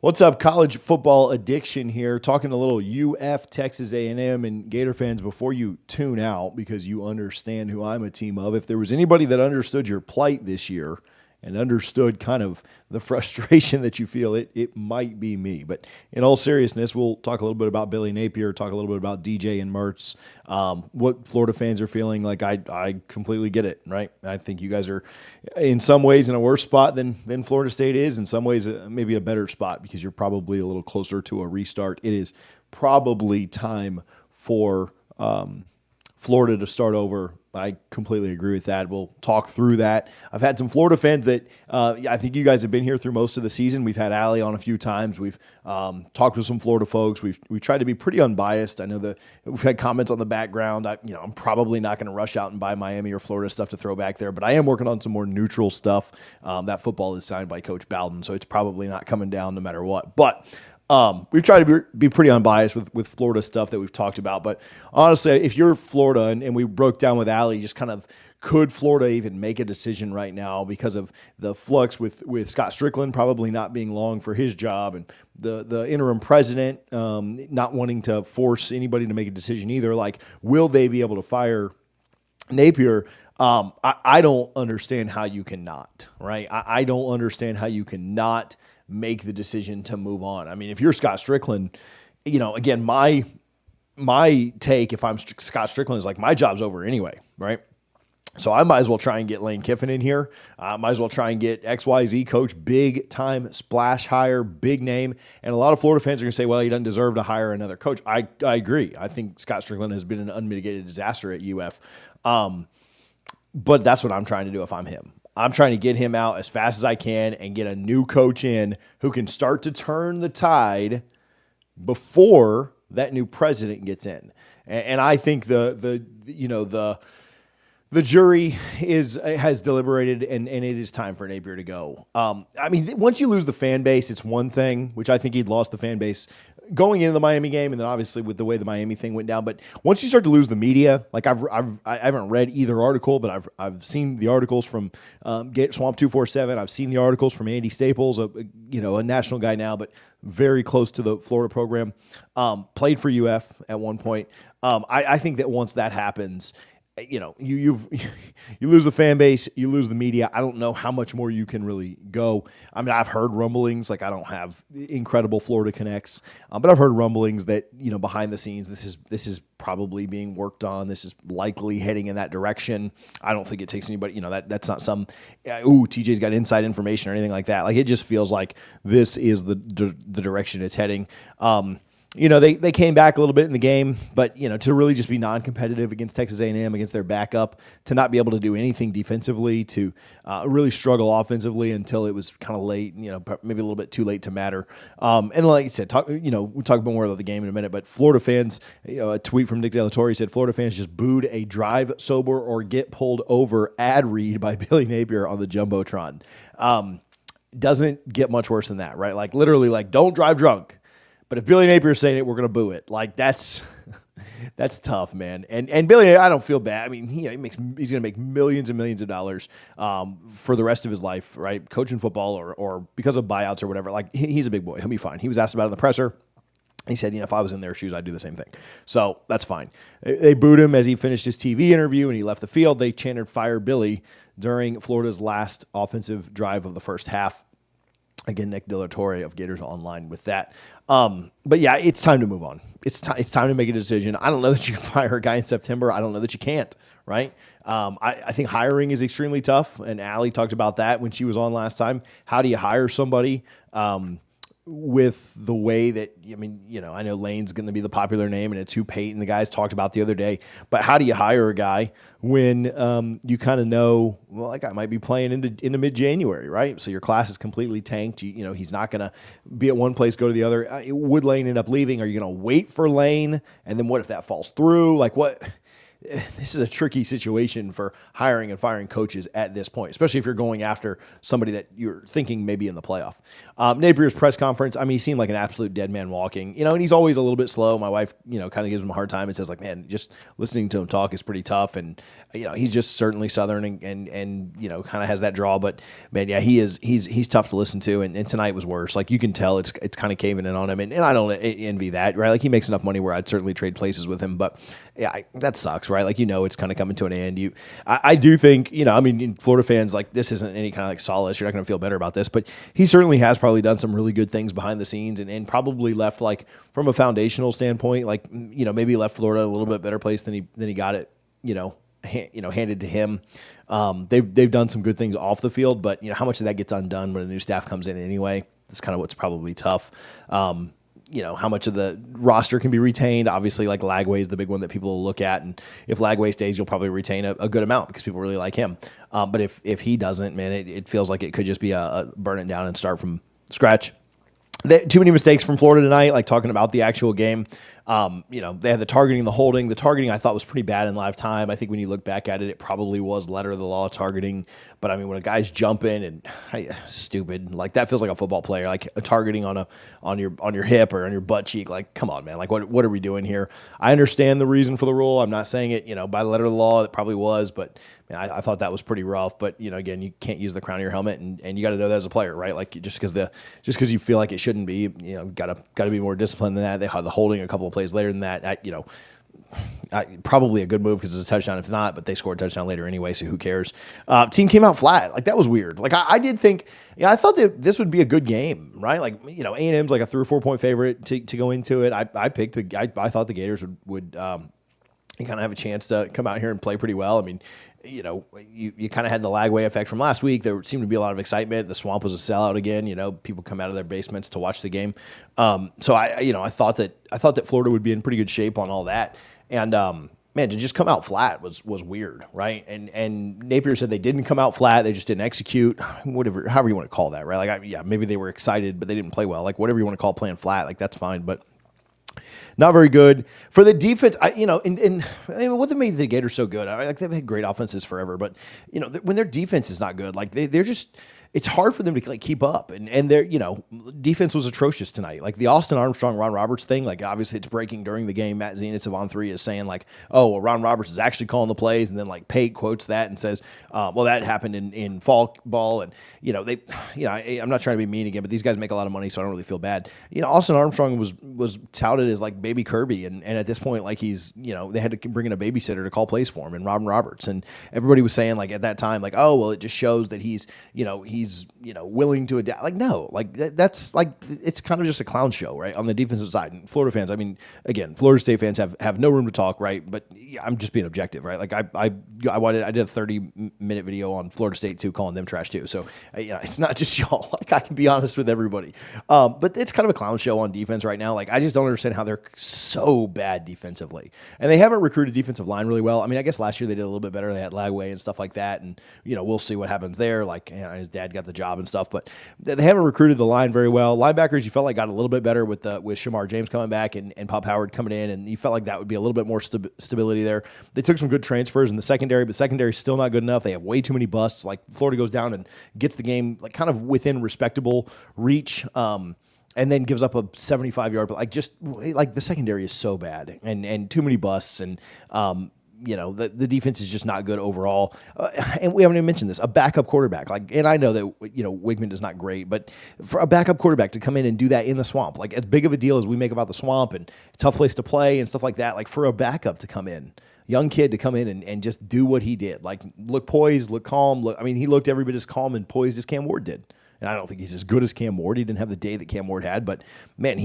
What's up, college football addiction here? Talking a little UF, Texas A&M, and Gator fans before you tune out because you understand who I'm a team of. If there was anybody that understood your plight this year and understood kind of the frustration that you feel, it might be me. But in all seriousness, we'll talk a little bit about Billy Napier, talk a little bit about DJ and Mertz, what Florida fans are feeling. Like I completely get it, right? I think you guys are in some ways in a worse spot than Florida State is, in some ways maybe a better spot because you're probably a little closer to a restart. It is probably time for Florida to start over. I completely agree with that. We'll talk through that. I've had some Florida fans that I think you guys have been here through most of the season. We've had Allie on a few times. We've talked with some Florida folks. We've tried to be pretty unbiased. I know that we've had comments on the background. I'm probably not going to rush out and buy Miami or Florida stuff to throw back there, but I am working on some more neutral stuff. That football is signed by Coach Bowden, so it's probably not coming down no matter what. But we've tried to be pretty unbiased with Florida stuff that we've talked about. But honestly, if you're Florida, and we broke down with Allie just kind of could Florida even make a decision right now because of the flux with Scott Strickland probably not being long for his job and the interim president not wanting to force anybody to make a decision either. Like, will they be able to fire Napier? I don't understand how you cannot, right? I don't understand how you cannot make the decision to move on. I mean, if you're Scott Strickland, again, my take, if I'm Scott Strickland, is like, my job's over anyway, right? So I might as well try and get Lane Kiffin in here. Might as well try and get XYZ coach, big time splash hire, big name. And a lot of Florida fans are going to say, well, he doesn't deserve to hire another coach. I agree. I think Scott Strickland has been an unmitigated disaster at UF. But that's what I'm trying to do if I'm him. I'm trying to get him out as fast as I can and get a new coach in who can start to turn the tide before that new president gets in. And I think the jury has deliberated, and it is time for Napier to go. Once you lose the fan base, it's one thing, which I think he'd lost the fan base going into the Miami game, and then obviously with the way the Miami thing went down. But once you start to lose the media, like I haven't read either article, but I've seen the articles from Swamp 247. I've seen the articles from Andy Staples, a national guy now, but very close to the Florida program. Played for UF at one point. I think that once that happens, you lose the fan base, you lose the media. I don't know how much more you can really go. I mean, I've heard rumblings, like I don't have incredible Florida connects, but I've heard rumblings that, behind the scenes, this is probably being worked on. This is likely heading in that direction. I don't think it takes anybody, that's not some, TJ's got inside information or anything like that. Like, it just feels like this is the direction it's heading. They came back a little bit in the game, but, to really just be non-competitive against Texas A&M, against their backup, to not be able to do anything defensively, to really struggle offensively until it was kind of late, maybe a little bit too late to matter. And like I said, we'll talk more about the game in a minute, but Florida fans, a tweet from Nick De La Torre said, Florida fans just booed a drive sober or get pulled over ad read by Billy Napier on the Jumbotron. Doesn't get much worse than that, right? Like, literally, like, don't drive drunk. But if Billy Napier is saying it, we're going to boo it. Like, that's tough, man. And Billy, I don't feel bad. I mean, he's going to make millions and millions of dollars for the rest of his life, right? Coaching football or because of buyouts or whatever. Like, he's a big boy. He'll be fine. He was asked about it in the presser. He said, if I was in their shoes, I'd do the same thing. So that's fine. They booed him as he finished his TV interview and he left the field. They chanted "Fire Billy" during Florida's last offensive drive of the first half. Again, Nick De La Torre of Gators Online with that. But yeah, it's time to move on. It's time to make a decision. I don't know that you can fire a guy in September. I don't know that you can't, right? I think hiring is extremely tough, and Allie talked about that when she was on last time. How do you hire somebody with the way that, I know Lane's going to be the popular name, and it's who Peyton, the guys, talked about the other day. But how do you hire a guy when you kind of know, well, that guy might be playing into mid-January, right? So your class is completely tanked. He's not going to be at one place, go to the other. Would Lane end up leaving? Are you going to wait for Lane? And then what if that falls through? Like, what? this is a tricky situation for hiring and firing coaches at this point, especially if you're going after somebody that you're thinking maybe in the playoff. Napier's press conference, I mean, he seemed like an absolute dead man walking, and he's always a little bit slow. My wife, kind of gives him a hard time and says, like, man, just listening to him talk is pretty tough. And, he's just certainly Southern and kind of has that draw. But, man, yeah, he's tough to listen to. And tonight was worse. Like, you can tell it's kind of caving in on him. And I don't envy that, right? Like, he makes enough money where I'd certainly trade places with him. But, yeah, that sucks, right? Like, it's kind of coming to an end. I do think, Florida fans, like, this isn't any kind of like solace. You're not going to feel better about this. But he certainly has probably done some really good things behind the scenes and probably left, like, from a foundational standpoint, like, maybe left Florida a little bit better place than he got it, handed to him. They've done some good things off the field, but how much of that gets undone when a new staff comes in anyway? That's kind of what's probably tough. How much of the roster can be retained. Obviously, like Lagway is the big one that people will look at. And if Lagway stays, you'll probably retain a good amount because people really like him. But if he doesn't, man, it feels like it could just be a burn it down and start from scratch. Too many mistakes from Florida tonight, like talking about the actual game. They had the targeting, the holding. The targeting I thought was pretty bad in live time. I think when you look back at it, it probably was letter of the law targeting. But I mean, when a guy's jumping and stupid, like that feels like a football player, like a targeting on your hip or on your butt cheek. Like, come on, man. Like, what are we doing here? I understand the reason for the rule. I'm not saying it, by the letter of the law, it probably was, but man, I thought that was pretty rough. But again, you can't use the crown of your helmet, and you got to know that as a player, right? Like just because you feel like it shouldn't be, got to be more disciplined than that. They had the holding a couple of plays later than that. Probably a good move because it's a touchdown if not, but they scored a touchdown later anyway, so who cares? Team came out flat. Like, that was weird. Like, I did think, I thought that this would be a good game, right? Like, A&M's like a 3 or 4 point favorite to go into it. I thought the Gators would kind of have a chance to come out here and play pretty well. I mean, you kind of had the Lagway effect from last week. There seemed to be a lot of excitement. The Swamp was a sellout again. People come out of their basements to watch the game. So I thought that Florida would be in pretty good shape on all that. And man, to just come out flat was weird, right? And Napier said they didn't come out flat. They just didn't execute. Whatever, however you want to call that, right? Like, maybe they were excited, but they didn't play well. Like, whatever you want to call playing flat, like that's fine, but. Not very good for the defense. And what made the Gators so good? They've had great offenses forever, but when their defense is not good, like they're just. It's hard for them to keep up, and their defense was atrocious tonight. Like the Austin Armstrong, Ron Roberts thing, like obviously it's breaking during the game. Matt Zenitz of On3 is saying like, oh, well, Ron Roberts is actually calling the plays, and then like Pate quotes that and says, well, that happened in fall ball, and I'm not trying to be mean again, but these guys make a lot of money, so I don't really feel bad. Austin Armstrong was touted as like baby Kirby, and at this point, like he's they had to bring in a babysitter to call plays for him, and Ron Roberts, and everybody was saying like at that time like, oh, well, it just shows that he's willing to adapt. Like, no, like that's like, it's kind of just a clown show, right? On the defensive side. And Florida fans, I mean, again, Florida State fans have no room to talk, right? But I'm just being objective, right? Like I did a 30-minute video on Florida State too, calling them trash too. So, it's not just y'all. Like, I can be honest with everybody. But it's kind of a clown show on defense right now. Like, I just don't understand how they're so bad defensively. And they haven't recruited defensive line really well. I mean, I guess last year they did a little bit better. They had Lagway and stuff like that. And, we'll see what happens there. Like, his dad got the job and stuff, but they haven't recruited the line very well. Linebackers, you felt like got a little bit better with Shamar James coming back and Pop Howard coming in, and you felt like that would be a little bit more stability there. They took some good transfers in the secondary, but secondary is still not good enough. They have way too many busts. Like, Florida goes down and gets the game like kind of within respectable reach, and then gives up a 75-yard. But like the secondary is so bad and too many busts and. The defense is just not good overall. And we haven't even mentioned this, a backup quarterback. Like, and I know that, Wigman is not great, but for a backup quarterback to come in and do that in the Swamp, like as big of a deal as we make about the Swamp and tough place to play and stuff like that, like for a backup to come in, young kid to come in and just do what he did, like look poised, look calm. He looked every bit as calm and poised as Cam Ward did. And I don't think he's as good as Cam Ward. He didn't have the day that Cam Ward had, but man,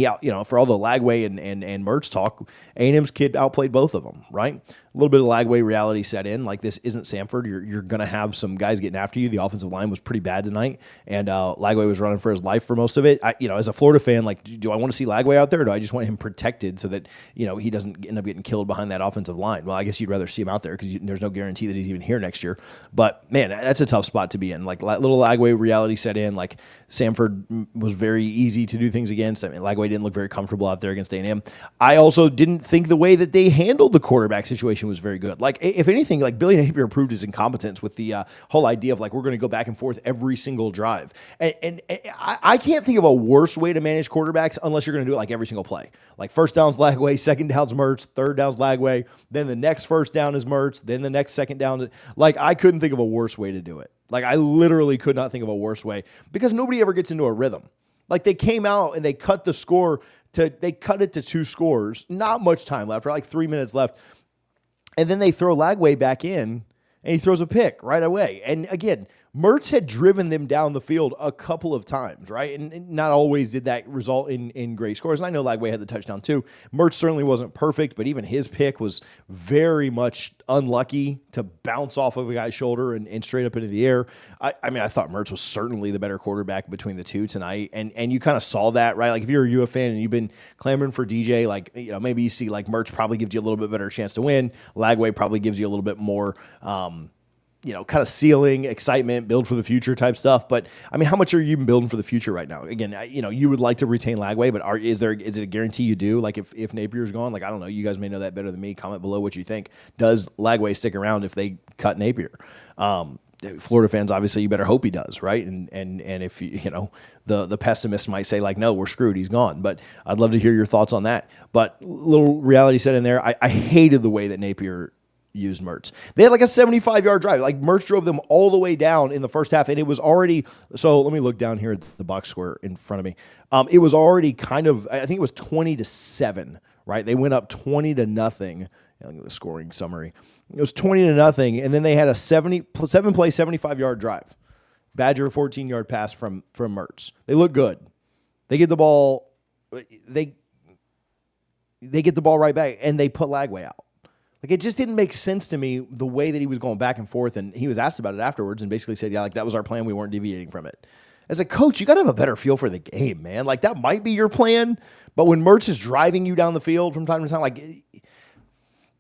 for all the Lagway and Mertz talk, A&M's kid outplayed both of them, right? A little bit of Lagway reality set in. Like, this isn't Samford. You're going to have some guys getting after you. The offensive line was pretty bad tonight, and Lagway was running for his life for most of it. As a Florida fan, like, do I want to see Lagway out there, or do I just want him protected so that he doesn't end up getting killed behind that offensive line? Well, I guess you'd rather see him out there because there's no guarantee that he's even here next year. But man, that's a tough spot to be in. Like, little Lagway reality set in. Like, like Samford was very easy to do things against. I mean, Lagway didn't look very comfortable out there against A&M. I also didn't think the way that they handled the quarterback situation was very good. Like, if anything, like Billy Napier proved his incompetence with the whole idea of like, we're going to go back and forth every single drive. And I can't think of a worse way to manage quarterbacks unless you're going to do it like every single play. Like first down's Lagway, second down's Mertz, third down's Lagway, then the next first down is Mertz, then the next second down. Like, I couldn't think of a worse way to do it. Like, I literally could not think of a worse way because nobody ever gets into a rhythm. Like, they came out and they cut the score they cut it to 2 scores, not much time left, right? Like 3 minutes left. And then they throw Lagway back in and he throws a pick right away. And again, Mertz had driven them down the field a couple of times, right? And not always did that result in great scores. And I know Lagway had the touchdown too. Mertz certainly wasn't perfect, but even his pick was very much unlucky to bounce off of a guy's shoulder and straight up into the air. I mean, I thought Mertz was certainly the better quarterback between the two tonight. And you kind of saw that, right? Like if you're a UF fan and you've been clamoring for DJ, like, you know, maybe you see like Mertz probably gives you a little bit better chance to win. Lagway probably gives you a little bit more, you know, kind of ceiling, excitement, build for the future type stuff. But I mean, how much are you even building for the future right now? Again, you know, you would like to retain Lagway, but is it a guarantee you do? Like if Napier's gone, like, I don't know, you guys may know that better than me. Comment below what you think. Does Lagway stick around if they cut Napier? Florida fans, obviously, you better hope he does, right? And if you know, the pessimists might say like, no, we're screwed, he's gone. But I'd love to hear your thoughts on that. But little reality set in there. I hated the way that Napier used Mertz. They had like a 75-yard drive. Like Mertz drove them all the way down in the first half, and it was already. So let me look down here at the box score in front of me. It was already kind of. I think it was 20-7. Right? They went up 20-0. Look at the scoring summary. It was 20-0, and then they had a 7-play, 75-yard drive. Badger 14-yard pass from Mertz. They look good. They get the ball. They get the ball right back, and they put Lagway out. Like, it just didn't make sense to me the way that he was going back and forth, and he was asked about it afterwards and basically said, yeah, like, that was our plan. We weren't deviating from it. As a coach, you got to have a better feel for the game, man. Like, that might be your plan, but when Mertz is driving you down the field from time to time, like, it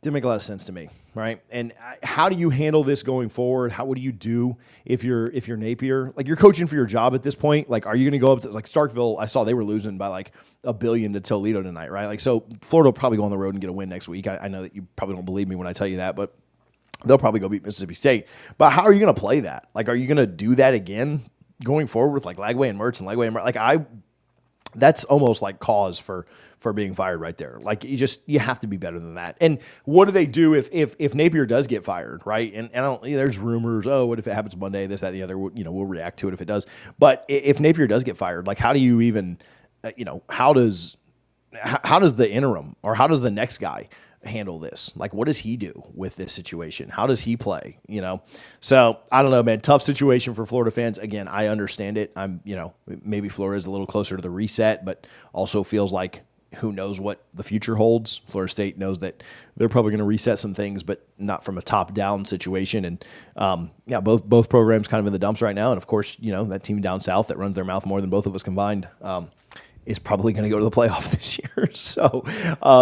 didn't make a lot of sense to me, right? And how do you handle this going forward? What do you do if you're Napier? Like, you're coaching for your job at this point. Like, are you going to go up to, like, Starkville? I saw they were losing by like $1 billion to Toledo tonight, right? Like, so Florida will probably go on the road and get a win next week. I know that you probably don't believe me when I tell you that, but they'll probably go beat Mississippi State. But how are you going to play that? Like, are you going to do that again going forward with like Lagway and Mertz and Lagway and Mertz? Like, that's almost like cause for being fired right there. Like, you have to be better than that. And what do they do if Napier does get fired, right? And I don't, there's rumors, oh, what if it happens Monday, this, that, the other, you know, we'll react to it if it does. But if Napier does get fired, like, how do you even, you know, how does the interim or how does the next guy handle this? Like, what does he do with this situation? How does he play? You know? So I don't know, man. Tough situation for Florida fans. Again, I understand it. You know, maybe Florida is a little closer to the reset, but also feels like who knows what the future holds. Florida State knows that they're probably going to reset some things, but not from a top-down situation. And yeah, both programs kind of in the dumps right now. And of course, you know, that team down south that runs their mouth more than both of us combined is probably going to go to the playoff this year. So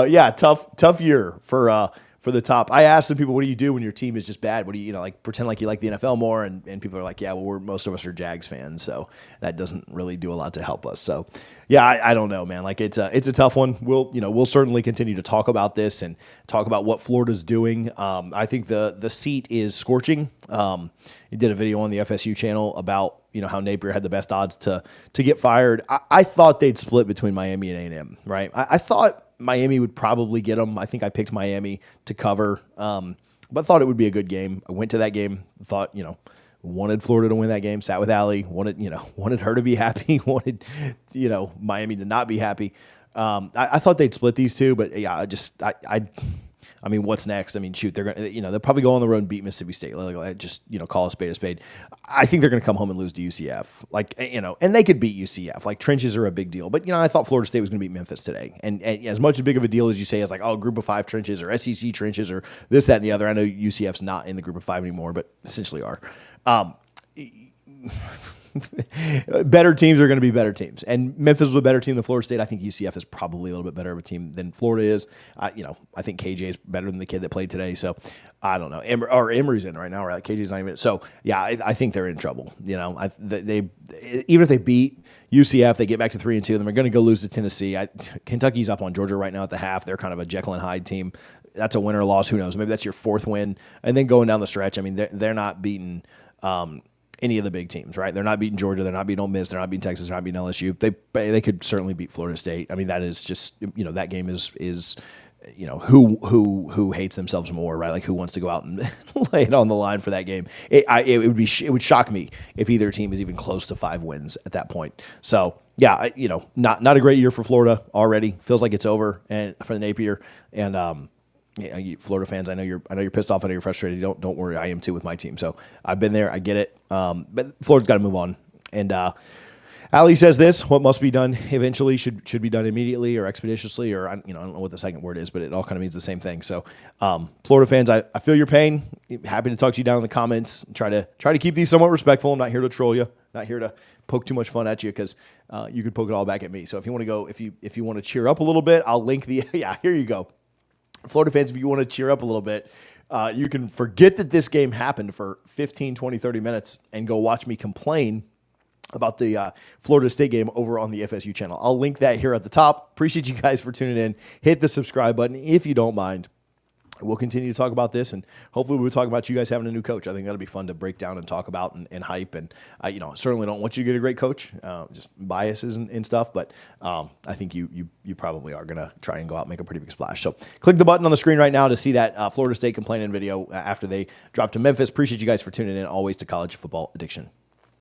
yeah, tough year for the top. I asked some people, what do you do when your team is just bad? What do you know, like pretend like you like the NFL more? And people are like, yeah, well, most of us are Jags fans, so that doesn't really do a lot to help us. So yeah, I don't know, man. Like it's a tough one. We'll certainly continue to talk about this and talk about what Florida's doing. I think the seat is scorching. He did a video on the FSU channel about, you know, how Napier had the best odds to get fired. I thought they'd split between Miami and A&M, right? I thought Miami would probably get them. I think I picked Miami to cover, but thought it would be a good game. I went to that game, thought, you know, wanted Florida to win that game, sat with Allie, wanted her to be happy, wanted, you know, Miami to not be happy. I thought they'd split these two, but yeah, I mean, what's next? I mean, shoot, they're going to, you know, they'll probably go on the road and beat Mississippi State. Like, just, you know, call a spade a spade. I think they're going to come home and lose to UCF. Like, you know, and they could beat UCF. Like, trenches are a big deal. But, you know, I thought Florida State was going to beat Memphis today. And as much as big of a deal as you say as like, oh, group of 5 trenches or SEC trenches or this, that, and the other. I know UCF's not in the group of 5 anymore, but essentially are. better teams are going to be better teams. And Memphis was a better team than Florida State. I think UCF is probably a little bit better of a team than Florida is. I think KJ is better than the kid that played today. So I don't know. Emory's in right now, right? KJ's not even. So yeah, I think they're in trouble. They even if they beat UCF, they get back to 3-2. Then they're going to go lose to Tennessee. Kentucky's up on Georgia right now at the half. They're kind of a Jekyll and Hyde team. That's a win or a loss. Who knows? Maybe that's your fourth win. And then going down the stretch, I mean, they're not beating any of the big teams, right? They're not beating Georgia. They're not beating Ole Miss. They're not beating Texas. They're not beating LSU. They could certainly beat Florida State. I mean, that is just, that game is who hates themselves more, right? Like who wants to go out and lay it on the line for that game? It would shock me if either team is even close to 5 wins at that point. So yeah, not a great year for Florida already. Feels like it's over and for the Napier and Florida fans, I know you're pissed off. I know you're frustrated. Don't worry, I am too with my team. So I've been there. I get it. But Florida's got to move on. And Ali says this: what must be done eventually should be done immediately or expeditiously, or I don't know what the second word is, but it all kind of means the same thing. So Florida fans, I feel your pain. Happy to talk to you down in the comments. Try to keep these somewhat respectful. I'm not here to troll you. Not here to poke too much fun at you because you could poke it all back at me. So if you want to go, if you want to cheer up a little bit, I'll link the here you go. Florida fans, if you want to cheer up a little bit, you can forget that this game happened for 15, 20, 30 minutes and go watch me complain about the Florida State game over on the FSU channel. I'll link that here at the top. Appreciate you guys for tuning in. Hit the subscribe button if you don't mind. We'll continue to talk about this, and hopefully we'll talk about you guys having a new coach. I think that'll be fun to break down and talk about and hype. And certainly don't want you to get a great coach, just biases and stuff. But I think you probably are gonna try and go out and make a pretty big splash. So click the button on the screen right now to see that Florida State complaining video after they dropped to Memphis. Appreciate you guys for tuning in always to College Football Addiction.